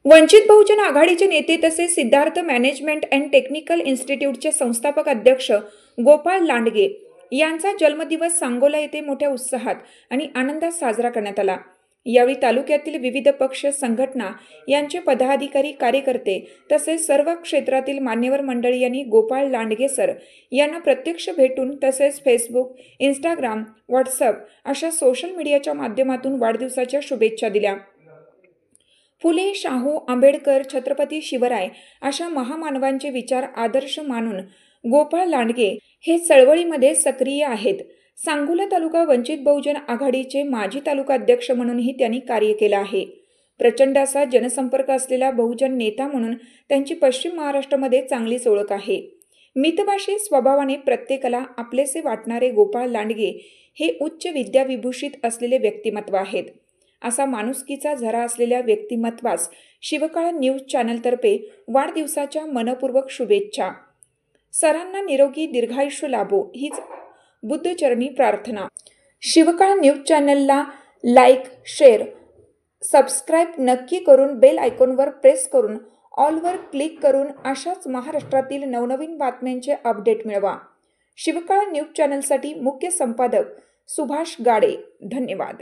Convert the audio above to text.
वंचित बहुजन आघाडीचे नेते तसेच सिद्धार्थ मॅनेजमेंट अँड टेक्निकल इन्स्टिट्यूटचे संस्थापक अध्यक्ष गोपाळ लांडगे यांचा जन्मदिवस सांगोला येथे मोठ्या उत्साहात आणि आनंदात साजरा करण्यात आला। यावेळी तालुक्यातील विविध पक्ष संघटना यांचे पदाधिकारी कार्यकर्ते तसेच सर्व क्षेत्रातील मान्यवर मंडळी यांनी गोपाळ लांडगे सर यांना प्रत्यक्ष भेटून तसेच फेसबुक, इंस्टाग्राम, व्हॉट्सअप अशा सोशल मीडियाच्या माध्यमातून वाढदिवसाच्या शुभेच्छा दिल्या। फुले, शाहू, आंबेडकर, छत्रपती शिवराय अशा महामानवांचे विचार आदर्श मानून गोपाळ लांडगे हे चळवळीमध्ये सक्रिय आहेत। सांगोला तालुका वंचित बहुजन आघाडीचे माजी तालुका अध्यक्ष म्हणूनही त्यांनी कार्य केले आहे। प्रचंड असा जनसंपर्क असलेला बहुजन नेता म्हणून त्यांची पश्चिम महाराष्ट्रामध्ये चांगलीच ओळख आहे। मितभाषी स्वभावाने प्रत्येकाला आपलेसे वाटणारे गोपाळ लांडगे हे उच्च विद्याविभूषित असलेले व्यक्तिमत्व आहेत। असा माणुसकीचा झरा असलेल्या व्यक्तिमत्वास शिवकाळ न्यूज चॅनलतर्फे वाढदिवसाच्या मनपूर्वक शुभेच्छा। सरांना निरोगी दीर्घायुष्य लाभो हीच बुद्धचरणी प्रार्थना। शिवकाळ न्यूज चॅनलला लाईक, शेअर, सबस्क्राईब नक्की करून बेल आयकॉनवर प्रेस करून ऑलवर क्लिक करून अशाच महाराष्ट्रातील नवनवीन बातम्यांचे अपडेट मिळवा। शिवकाळ न्यूज चॅनलसाठी मुख्य संपादक सुभाष गाडे। धन्यवाद।